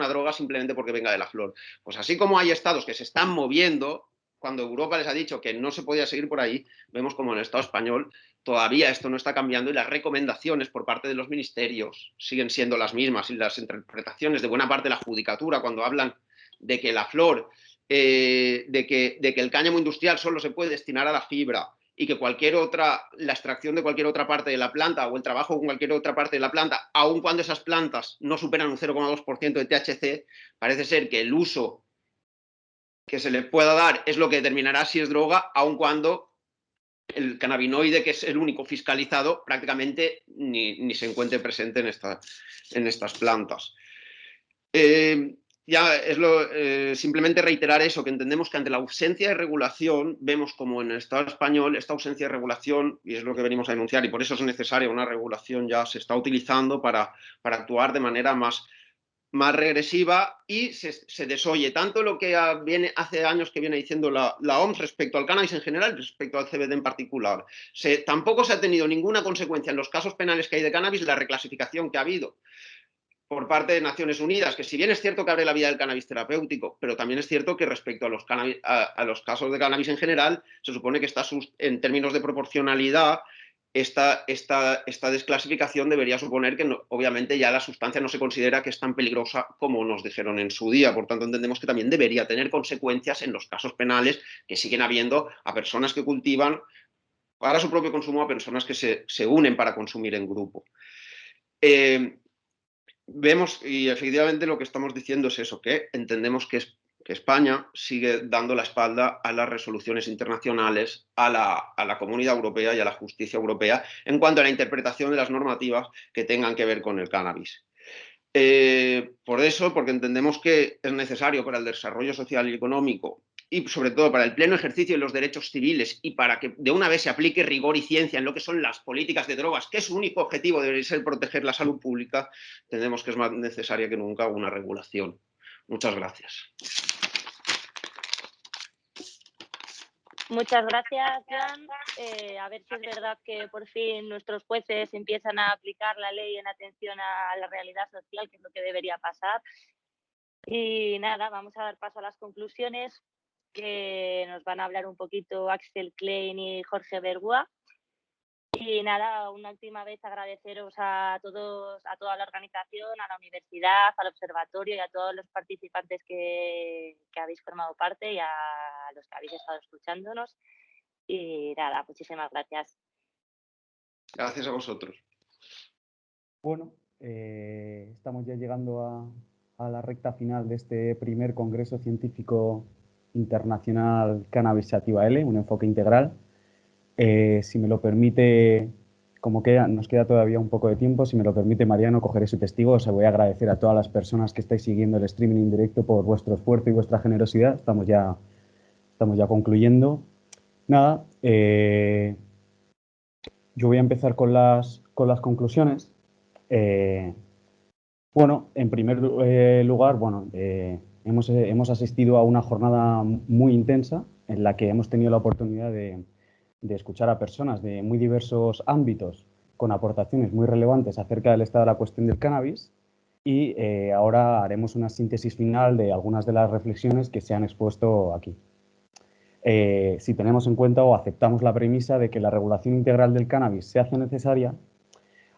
[SPEAKER 1] droga simplemente porque venga de la flor. Pues así como hay estados que se están moviendo, cuando Europa les ha dicho que no se podía seguir por ahí, vemos como en el Estado español todavía esto no está cambiando y las recomendaciones por parte de los ministerios siguen siendo las mismas, y las interpretaciones de buena parte de la judicatura cuando hablan de que la flor, de que el cáñamo industrial solo se puede destinar a la fibra, y que la extracción de cualquier otra parte de la planta o el trabajo con cualquier otra parte de la planta, aun cuando esas plantas no superan un 0,2% de THC, parece ser que el uso que se le pueda dar es lo que determinará si es droga, aun cuando el cannabinoide, que es el único fiscalizado, prácticamente ni se encuentre presente en estas plantas. Simplemente reiterar eso, que entendemos que ante la ausencia de regulación, vemos como en el Estado español esta ausencia de regulación, y es lo que venimos a denunciar, y por eso es necesaria una regulación, ya se está utilizando para actuar de manera más regresiva, y se desoye tanto lo que hace años que viene diciendo la OMS respecto al cannabis en general y respecto al CBD en particular. Tampoco se ha tenido ninguna consecuencia en los casos penales que hay de cannabis, la reclasificación que ha habido por parte de Naciones Unidas, que si bien es cierto que abre la vida del cannabis terapéutico, pero también es cierto que respecto a los casos de cannabis en general, se supone que en términos de proporcionalidad, esta desclasificación debería suponer que obviamente ya la sustancia no se considera que es tan peligrosa como nos dijeron en su día. Por tanto, entendemos que también debería tener consecuencias en los casos penales que siguen habiendo a personas que cultivan para su propio consumo, a personas que se unen para consumir en grupo. Vemos, y efectivamente lo que estamos diciendo es eso, que entendemos que España sigue dando la espalda a las resoluciones internacionales, a la Comunidad Europea y a la justicia europea en cuanto a la interpretación de las normativas que tengan que ver con el cannabis. Por eso, porque entendemos que es necesario para el desarrollo social y económico, y sobre todo para el pleno ejercicio de los derechos civiles, y para que de una vez se aplique rigor y ciencia en lo que son las políticas de drogas, que su único objetivo debería ser proteger la salud pública, entendemos que es más necesaria que nunca una regulación. Muchas gracias.
[SPEAKER 2] Muchas gracias, Jan. A ver si es verdad que por fin nuestros jueces empiezan a aplicar la ley en atención a la realidad social, que es lo que debería pasar. Y nada, vamos a dar paso a las conclusiones, que nos van a hablar un poquito Axel Klein y Jorge Bergua. Y nada, una última vez agradeceros a todos, a toda la organización, a la universidad, al observatorio y a todos los participantes que habéis formado parte, y a los que habéis estado escuchándonos. Y nada, muchísimas gracias.
[SPEAKER 1] Gracias a vosotros.
[SPEAKER 5] Bueno, estamos ya llegando a la recta final de este primer Congreso Científico Internacional Cannabis Sativa L, un enfoque integral. Si me lo permite, como nos queda todavía un poco de tiempo, si me lo permite Mariano, cogeré su testigo. Os voy a agradecer a todas las personas que estáis siguiendo el streaming en directo por vuestro esfuerzo y vuestra generosidad. Estamos ya concluyendo. Nada, yo voy a empezar con las conclusiones. Bueno, en primer lugar, hemos asistido a una jornada muy intensa en la que hemos tenido la oportunidad de escuchar a personas de muy diversos ámbitos con aportaciones muy relevantes acerca del estado de la cuestión del cannabis, y ahora haremos una síntesis final de algunas de las reflexiones que se han expuesto aquí. Si tenemos en cuenta o aceptamos la premisa de que la regulación integral del cannabis se hace necesaria,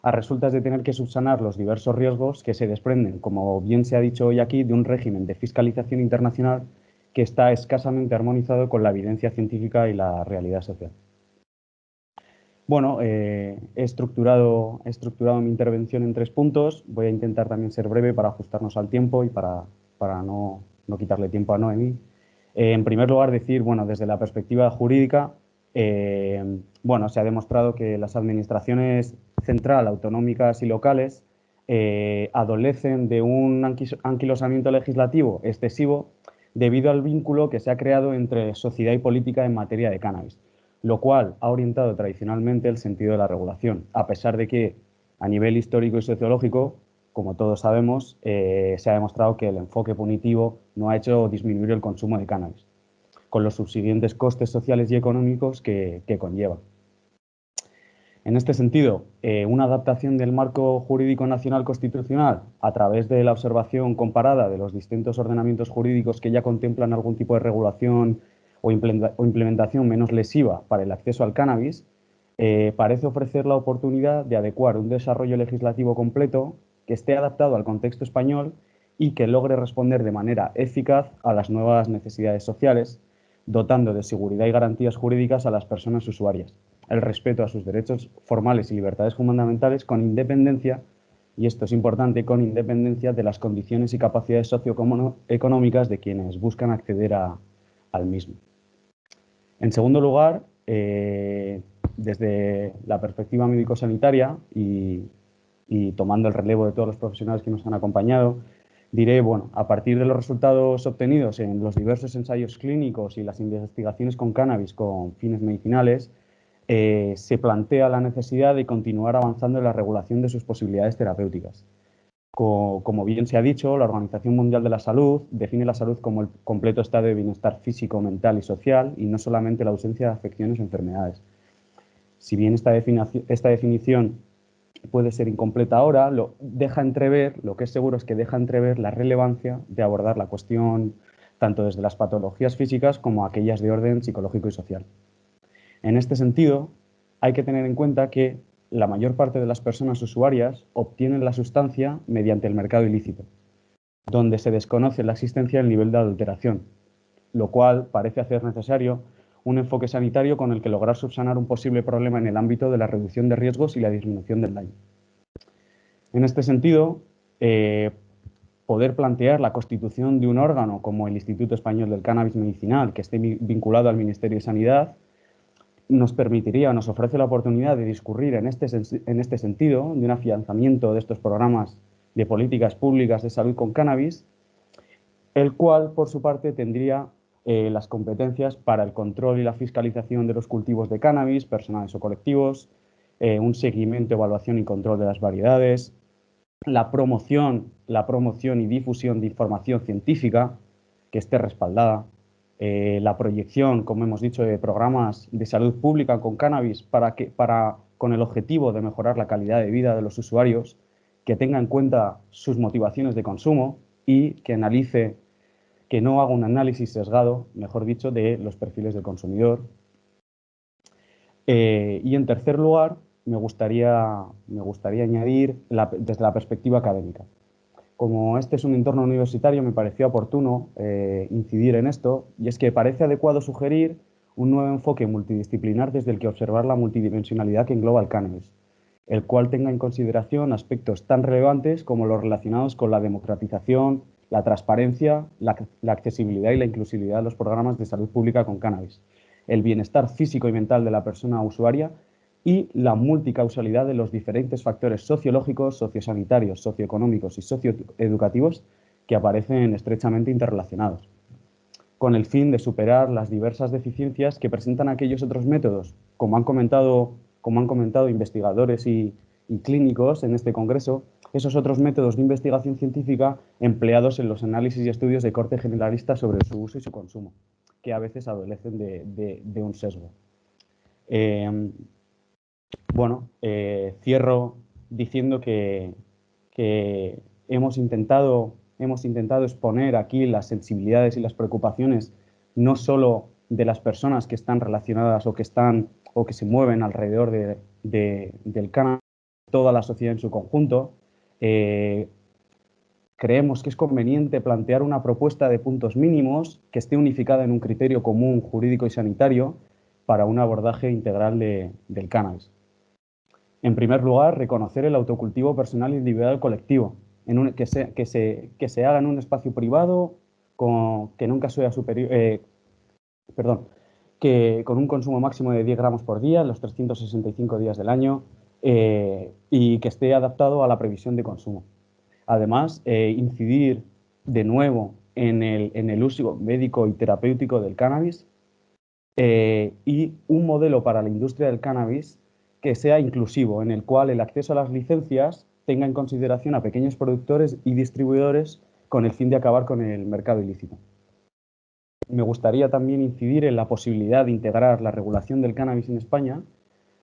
[SPEAKER 5] a resultas de tener que subsanar los diversos riesgos que se desprenden, como bien se ha dicho hoy aquí, de un régimen de fiscalización internacional que está escasamente armonizado con la evidencia científica y la realidad social. Bueno, he estructurado mi intervención en 3 puntos. Voy a intentar también ser breve para ajustarnos al tiempo y para no quitarle tiempo a Noemí. En primer lugar, decir, desde la perspectiva jurídica, se ha demostrado que las administraciones central, autonómicas y locales adolecen de un anquilosamiento legislativo excesivo debido al vínculo que se ha creado entre sociedad y política en materia de cannabis, lo cual ha orientado tradicionalmente el sentido de la regulación, a pesar de que a nivel histórico y sociológico, como todos sabemos, se ha demostrado que el enfoque punitivo no ha hecho disminuir el consumo de cannabis, con los subsiguientes costes sociales y económicos que conlleva. En este sentido, una adaptación del marco jurídico nacional constitucional a través de la observación comparada de los distintos ordenamientos jurídicos que ya contemplan algún tipo de regulación o implementación menos lesiva para el acceso al cannabis, parece ofrecer la oportunidad de adecuar un desarrollo legislativo completo que esté adaptado al contexto español y que logre responder de manera eficaz a las nuevas necesidades sociales, dotando de seguridad y garantías jurídicas a las personas usuarias, el respeto a sus derechos formales y libertades fundamentales con independencia, y esto es importante, con independencia de las condiciones y capacidades socioeconómicas de quienes buscan acceder al mismo. En segundo lugar, desde la perspectiva médico-sanitaria y tomando el relevo de todos los profesionales que nos han acompañado, diré, bueno, a partir de los resultados obtenidos en los diversos ensayos clínicos y las investigaciones con cannabis con fines medicinales, se plantea la necesidad de continuar avanzando en la regulación de sus posibilidades terapéuticas. Como bien se ha dicho, la Organización Mundial de la Salud define la salud como el completo estado de bienestar físico, mental y social, y no solamente la ausencia de afecciones o enfermedades. Si bien esta definición puede ser incompleta ahora, lo que es seguro es que deja entrever la relevancia de abordar la cuestión tanto desde las patologías físicas como aquellas de orden psicológico y social. En este sentido, hay que tener en cuenta que la mayor parte de las personas usuarias obtienen la sustancia mediante el mercado ilícito, donde se desconoce la existencia del nivel de adulteración, lo cual parece hacer necesario un enfoque sanitario con el que lograr subsanar un posible problema en el ámbito de la reducción de riesgos y la disminución del daño. En este sentido, poder plantear la constitución de un órgano como el Instituto Español del Cannabis Medicinal, que esté vinculado al Ministerio de Sanidad, nos ofrece la oportunidad de discurrir en este sentido, de un afianzamiento de estos programas de políticas públicas de salud con cannabis, el cual, por su parte, tendría las competencias para el control y la fiscalización de los cultivos de cannabis, personales o colectivos, un seguimiento, evaluación y control de las variedades, la promoción y difusión de información científica que esté respaldada, la proyección, como hemos dicho, de programas de salud pública con cannabis con el objetivo de mejorar la calidad de vida de los usuarios, que tenga en cuenta sus motivaciones de consumo y que no haga un análisis sesgado, mejor dicho, de los perfiles del consumidor. Y en tercer lugar, me gustaría añadir desde la perspectiva académica. Como este es un entorno universitario, me pareció oportuno incidir en esto, y es que parece adecuado sugerir un nuevo enfoque multidisciplinar desde el que observar la multidimensionalidad que engloba el cannabis, el cual tenga en consideración aspectos tan relevantes como los relacionados con la democratización, la transparencia, la accesibilidad y la inclusividad de los programas de salud pública con cannabis, el bienestar físico y mental de la persona usuaria y la multicausalidad de los diferentes factores sociológicos, sociosanitarios, socioeconómicos y socioeducativos que aparecen estrechamente interrelacionados, con el fin de superar las diversas deficiencias que presentan aquellos otros métodos, como han comentado investigadores y clínicos en este congreso, esos otros métodos de investigación científica empleados en los análisis y estudios de corte generalista sobre su uso y su consumo, que a veces adolecen de un sesgo. Cierro diciendo que hemos intentado exponer aquí las sensibilidades y las preocupaciones no solo de las personas que están relacionadas o que se mueven alrededor del cannabis, toda la sociedad en su conjunto. Creemos que es conveniente plantear una propuesta de puntos mínimos que esté unificada en un criterio común jurídico y sanitario para un abordaje integral del cannabis. En primer lugar, reconocer el autocultivo personal, individual y colectivo, que se haga en un espacio privado que nunca sea superior, que con un consumo máximo de 10 gramos por día, los 365 días del año, y que esté adaptado a la previsión de consumo. Además, incidir de nuevo en el uso médico y terapéutico del cannabis y un modelo para la industria del cannabis que sea inclusivo, en el cual el acceso a las licencias tenga en consideración a pequeños productores y distribuidores con el fin de acabar con el mercado ilícito. Me gustaría también incidir en la posibilidad de integrar la regulación del cannabis en España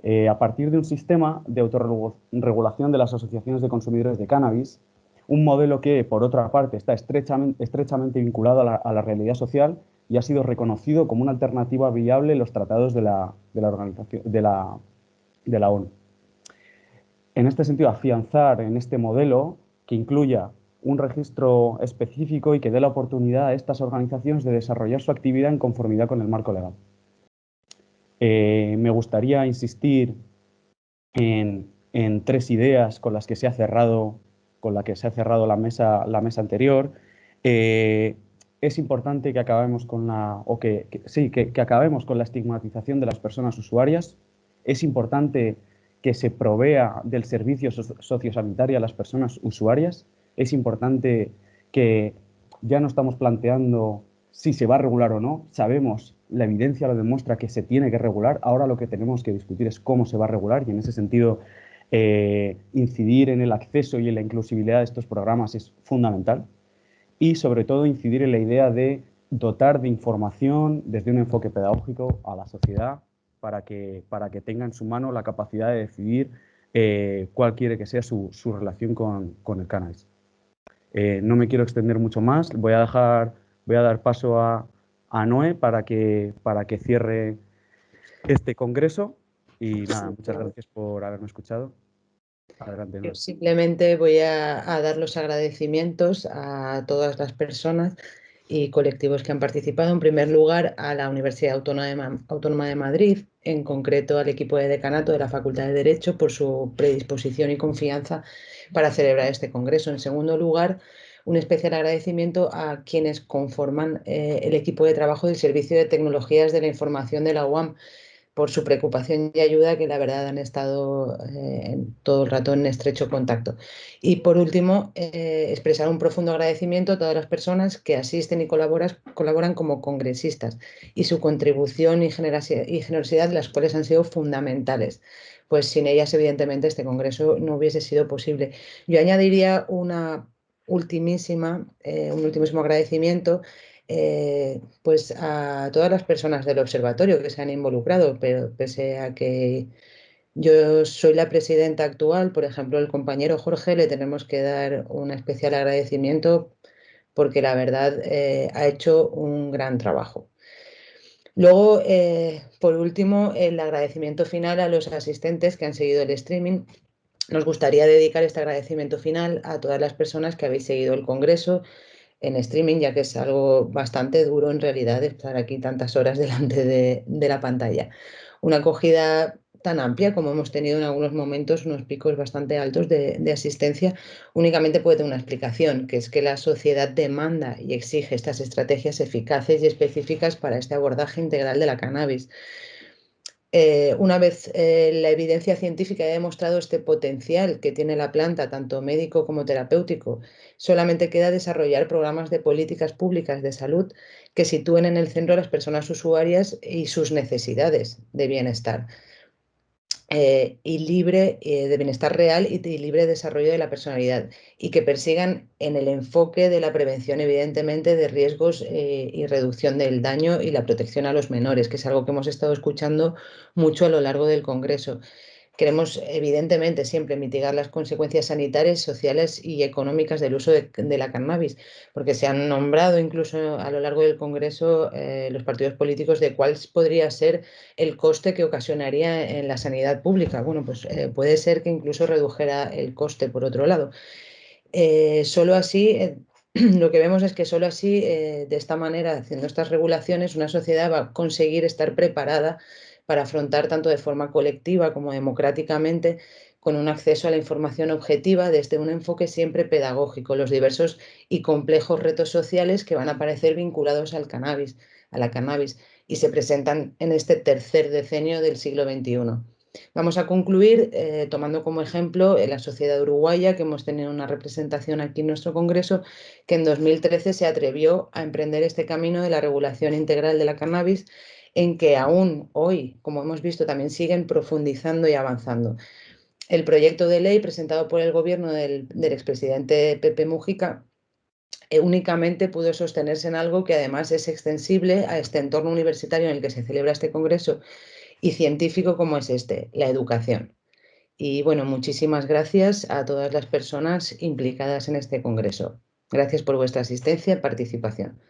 [SPEAKER 5] a partir de un sistema de autorregulación de las asociaciones de consumidores de cannabis, un modelo que, por otra parte, está estrechamente vinculado a la realidad social y ha sido reconocido como una alternativa viable en los tratados de la ONU. En este sentido, afianzar en este modelo que incluya un registro específico y que dé la oportunidad a estas organizaciones de desarrollar su actividad en conformidad con el marco legal. Me gustaría insistir en 3 ideas con las que se ha cerrado, la mesa anterior. Es importante que acabemos con que acabemos con la estigmatización de las personas usuarias. Es importante que se provea del servicio sociosanitario a las personas usuarias. Es importante que ya no estamos planteando si se va a regular o no. Sabemos, la evidencia lo demuestra, que se tiene que regular. Ahora lo que tenemos que discutir es cómo se va a regular, y en ese sentido incidir en el acceso y en la inclusividad de estos programas es fundamental. Y sobre todo incidir en la idea de dotar de información desde un enfoque pedagógico a la sociedad para que tenga en su mano la capacidad de decidir cuál quiere que sea su relación con el cannabis. No me quiero extender mucho más. Voy a dar paso a Noé para que cierre este congreso. Y nada, muchas gracias por haberme escuchado. Adelante, Noé.
[SPEAKER 6] Yo simplemente voy a dar los agradecimientos a todas las personas y colectivos que han participado. En primer lugar, a la Universidad Autónoma de Madrid, en concreto al equipo de decanato de la Facultad de Derecho, por su predisposición y confianza para celebrar este congreso. En segundo lugar, un especial agradecimiento a quienes conforman el equipo de trabajo del Servicio de Tecnologías de la Información de la UAM, por su preocupación y ayuda, que la verdad han estado todo el rato en estrecho contacto. Y por último, expresar un profundo agradecimiento a todas las personas que asisten y colaboran como congresistas, y su contribución y generosidad, las cuales han sido fundamentales. Pues sin ellas, evidentemente, este congreso no hubiese sido posible. Yo añadiría un ultimísimo agradecimiento pues a todas las personas del observatorio que se han involucrado, pero pese a que yo soy la presidenta actual, por ejemplo, el compañero Jorge le tenemos que dar un especial agradecimiento porque la verdad ha hecho un gran trabajo. Luego, por último, el agradecimiento final a los asistentes que han seguido el streaming. Nos gustaría dedicar este agradecimiento final a todas las personas que habéis seguido el congreso en streaming, ya que es algo bastante duro en realidad estar aquí tantas horas delante de la pantalla. Una acogida tan amplia como hemos tenido en algunos momentos, unos picos bastante altos de asistencia, únicamente puede tener una explicación, que es que la sociedad demanda y exige estas estrategias eficaces y específicas para este abordaje integral de la cannabis. Una vez la evidencia científica ha demostrado este potencial que tiene la planta, tanto médico como terapéutico, solamente queda desarrollar programas de políticas públicas de salud que sitúen en el centro a las personas usuarias y sus necesidades de bienestar. Y libre de bienestar real y libre desarrollo de la personalidad, y que persigan en el enfoque de la prevención, evidentemente, de riesgos y reducción del daño y la protección a los menores, que es algo que hemos estado escuchando mucho a lo largo del Congreso. Queremos, evidentemente, siempre mitigar las consecuencias sanitarias, sociales y económicas del uso de la cannabis, porque se han nombrado incluso a lo largo del Congreso los partidos políticos de cuál podría ser el coste que ocasionaría en la sanidad pública. Bueno, pues puede ser que incluso redujera el coste, por otro lado. Solo así, lo que vemos es que solo así, de esta manera, haciendo estas regulaciones, una sociedad va a conseguir estar preparada para afrontar tanto de forma colectiva como democráticamente, con un acceso a la información objetiva desde un enfoque siempre pedagógico, los diversos y complejos retos sociales que van a aparecer vinculados al cannabis, a la cannabis, y se presentan en este tercer decenio del siglo XXI. Vamos a concluir tomando como ejemplo la sociedad uruguaya, que hemos tenido una representación aquí en nuestro congreso, que en 2013 se atrevió a emprender este camino de la regulación integral de la cannabis, en que aún hoy, como hemos visto, también siguen profundizando y avanzando. El proyecto de ley presentado por el gobierno del expresidente Pepe Mujica únicamente pudo sostenerse en algo que además es extensible a este entorno universitario en el que se celebra este congreso, y científico como es este, la educación. Y bueno, muchísimas gracias a todas las personas implicadas en este congreso. Gracias por vuestra asistencia y participación.